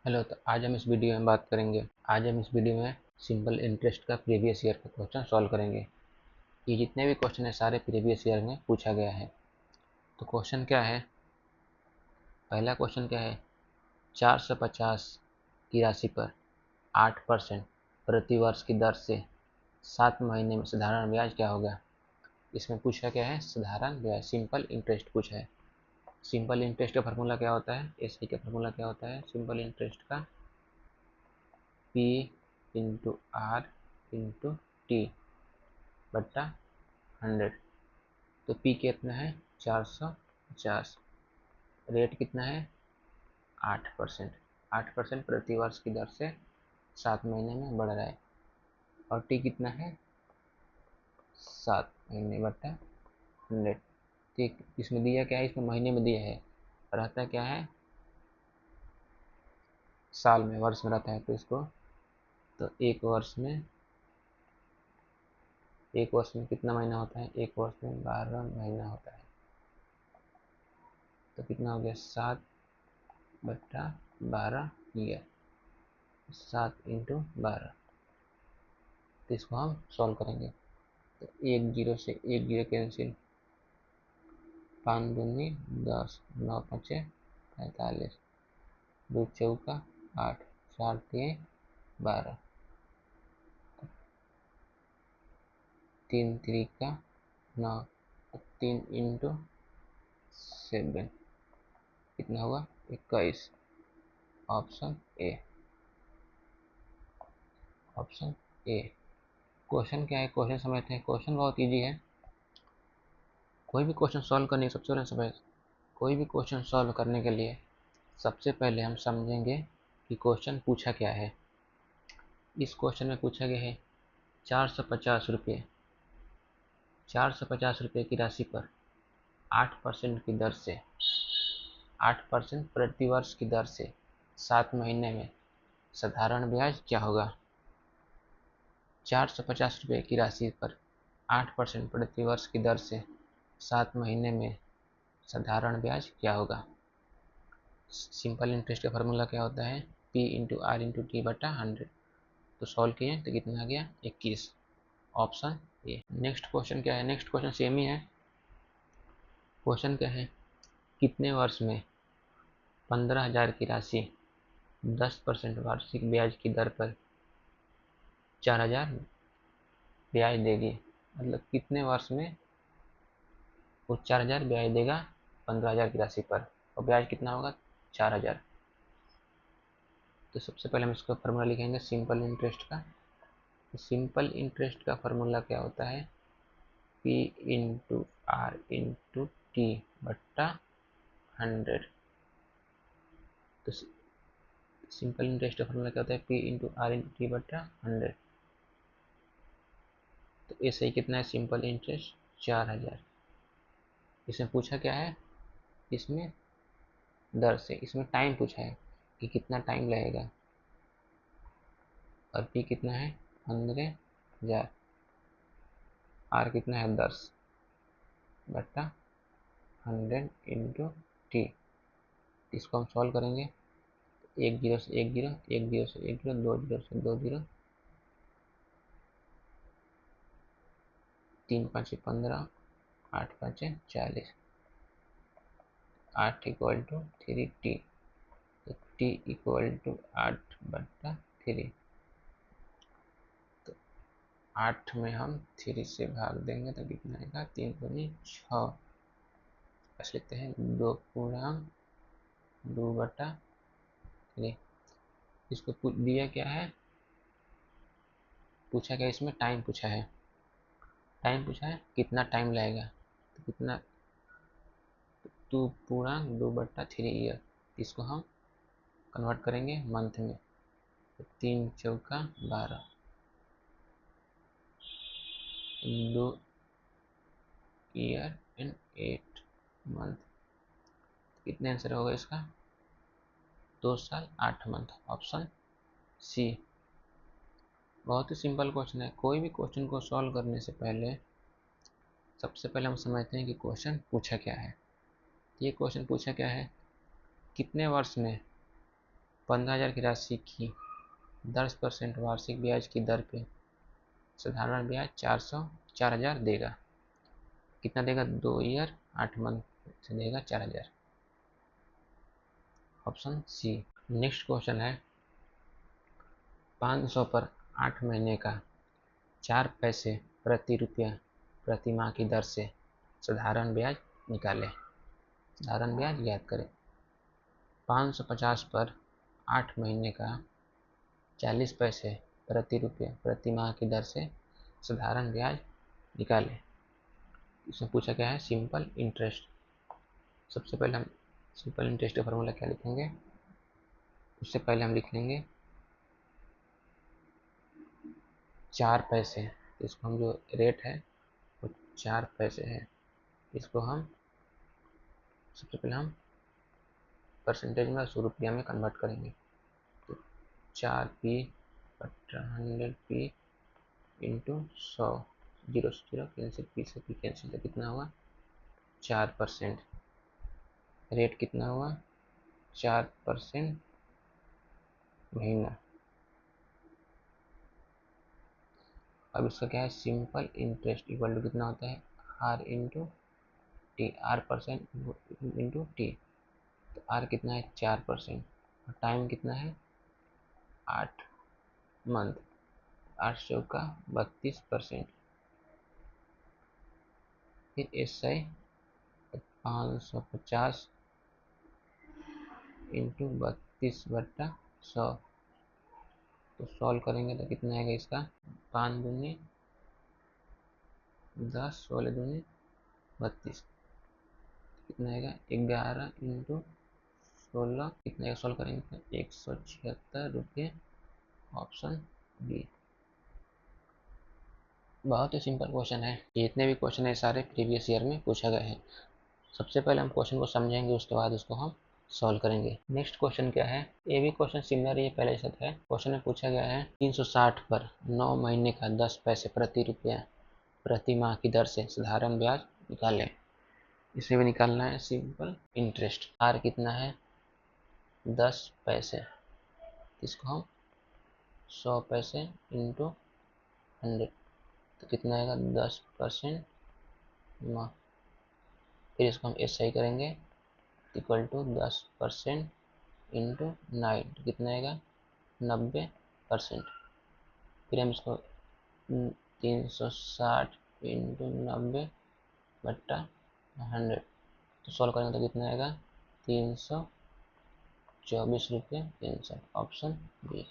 Hello. तो आज हम इस वीडियो में बात करेंगे। आज हम इस वीडियो में सिंपल इंटरेस्ट का प्रीवियस ईयर का क्वेश्चन सॉल्व करेंगे। ये जितने भी क्वेश्चन है सारे प्रीवियस ईयर में पूछा गया है। तो क्वेश्चन क्या है? पहला क्वेश्चन क्या है? 450 की राशि पर 8% प्रति वर्ष की दर से 7 महीने में साधारण ब्याज क्या होगा? इसमें पूछा क्या है? साधारण ब्याज, सिंपल इंटरेस्ट पूछा है। सिंपल इंटरेस्ट का फार्मूला क्या होता है? एसआई का फार्मूला क्या होता है सिंपल इंटरेस्ट का? P into R into T बट्टा 100। तो P कितना है? 450। रेट कितना है? 8%। 8% प्रति वर्ष की दर से 7 महीने में बढ़ रहा है। और T कितना है? 7 महीने बट्टा 100। ठीक, इसमें दिया क्या है? इसमें महीने में दिया है, रहता क्या है? साल में, वर्ष में रहता है। तो इसको तो एक वर्ष में कितना महीना होता है? एक वर्ष में 12 महीना होता है। तो कितना हो गया? 7 बट्टा 12 ईयर, 7 इंटू 12। तो इसको हम सॉल्व करेंगे। तो एक जीरो से एक जीरो कैंसिल, 5 दूनी 10, 9 पचे 45, 2 चौका 8, 4 तीन 12, 3 त्रिका 9, 3 इंटू 7 कितना हुआ? 21। Option A. Option A. Question क्या है? क्वेश्चन समझते हैं। क्वेश्चन बहुत इजी है। कोई भी क्वेश्चन सॉल्व करने के सबसे पहले समझ कोई भी क्वेश्चन सॉल्व करने के लिए सबसे पहले हम समझेंगे कि क्वेश्चन पूछा क्या है। इस क्वेश्चन में पूछा गया है 450 रुपये 450 रुपये की राशि पर 8% की दर से 8% प्रति वर्ष की दर से 7 महीने में साधारण ब्याज क्या होगा? 450 रुपये की राशि पर 8% प्रति वर्ष की दर से 7 महीने में साधारण ब्याज क्या होगा? सिंपल इंटरेस्ट का फार्मूला क्या होता है? P into R into T बटा 100। तो सॉल्व किए तो कितना आ गया? 21। Option A. नेक्स्ट क्वेश्चन क्या है? नेक्स्ट क्वेश्चन सेम ही है। क्वेश्चन क्या है? कितने वर्ष में 15,000 की राशि 10% वार्षिक ब्याज की दर पर 4,000 ब्याज देगी? मतलब कितने वर्ष में वो 4,000 ब्याज देगा 15,000 की राशि पर, और ब्याज कितना होगा? 4,000। तो सबसे पहले हम इसका फार्मूला लिखेंगे सिंपल इंटरेस्ट का। सिंपल इंटरेस्ट का फार्मूला क्या होता है? P into R into T बट्टा 100। तो सिंपल इंटरेस्ट का फार्मूला क्या होता है? P into R into T बट्टा 100। तो ऐसे ही कितना है सिंपल इंटरेस्ट? 4,000। इसमें पूछा क्या है? इसमें दर से, इसमें टाइम पूछा है कि कितना टाइम लगेगा। और P कितना है? 15,000। आर कितना है? 10 बट्टा 100 इंटू टी। इसको हम सॉल्व करेंगे। एक जीरो से एक जीरो, एक जीरो से एक जीरो, दो जीरो से दो जीरो, 3 5 15, 8 5 40, 8 इक्वल टू 3 टी। तो टी इक्वल टू 8/3। तो 8 में हम 3 से भाग देंगे तो कितना आएगा? 3 दूनी 6। बस लेते हैं 2 पूर्णांक 2/3। इसको दिया क्या है? पूछा क्या? इसमें टाइम पूछा है। टाइम पूछा है कितना टाइम लगेगा। तो कितना? 2 पूर्णांक 2/3 ईयर। इसको हम कन्वर्ट करेंगे मंथ में। तो 3 चौका 12, 2 ईयर एंड 8 मंथ। कितने आंसर होगा इसका? 2 साल 8 मंथ। Option C. बहुत ही सिंपल क्वेश्चन है। कोई भी क्वेश्चन को सॉल्व करने से पहले सबसे पहले हम समझते हैं कि क्वेश्चन पूछा क्या है। ये क्वेश्चन पूछा क्या है? कितने वर्ष में 15,000 की राशि की 10% वार्षिक ब्याज की दर पे साधारण ब्याज 4,000 देगा। कितना देगा? 2 ईयर 8 मंथ से देगा 4,000। Option C. नेक्स्ट क्वेश्चन है 500 पर 8 महीने का 4 पैसे प्रति रुपया प्रति माह की दर से साधारण ब्याज निकालें। साधारण ब्याज याद करें। 550 पर 8 महीने का 40 पैसे प्रति रुपया प्रति माह की दर से साधारण ब्याज निकालें। इसमें पूछा गया है सिंपल इंटरेस्ट। सबसे पहले हम सिंपल इंटरेस्ट का फॉर्मूला क्या लिखेंगे? उससे पहले हम लिख लेंगे 4 पैसे। इसको हम जो रेट है वो 4 पैसे है। इसको हम सबसे पहले हम परसेंटेज में 100 रुपया में कन्वर्ट करेंगे। तो 4p/100p इंटू 100, 0 से 0 कैंसिल, p से p कैंसिल, तो कितना हुआ? 4%। रेट कितना हुआ? 4% महीना। अब इसका क्या है? सिंपल इंटरेस्ट इक्वल टू कितना होता है? R into T. R percent into T. तो आर कितना है? 4%। और टाइम कितना है? 8 मंथ। 8 चौका 32%। फिर एस आई 550 इंटू 32/100। तो सॉल्व करेंगे तो कितना आएगा इसका? 5 दूनी 10, 16 दूनी 32। कितना आएगा? 11 इंटू 16 कितना सॉल्व करेंगे तो 176 रुपये। Option B. बहुत ही सिंपल क्वेश्चन है। जितने भी क्वेश्चन है सारे प्रीवियस ईयर में पूछा गया है। सबसे पहले हम क्वेश्चन को समझेंगे, उसके बाद उसको हम सॉल्व करेंगे। नेक्स्ट क्वेश्चन क्या है? ये भी क्वेश्चन सिमिलर ही पहले जैसा है। क्वेश्चन में पूछा गया है 360 पर 9 महीने का 10 पैसे प्रति रुपया प्रति माह की दर से साधारण ब्याज निकालें। इसे भी निकालना है सिंपल इंटरेस्ट। आर कितना है? 10 पैसे। इसको हम 100 पैसे इंटू 100, तो कितना आएगा? 10% माह। फिर इसको हम एस आई करेंगे इक्वल टू 10% इंटू 9, तो कितना आएगा? 90%। फिर हम इसको 360 इंटू 90/100 तो सॉल्व करेंगे तो कितना आएगा? 324 रुपये 63। Option B.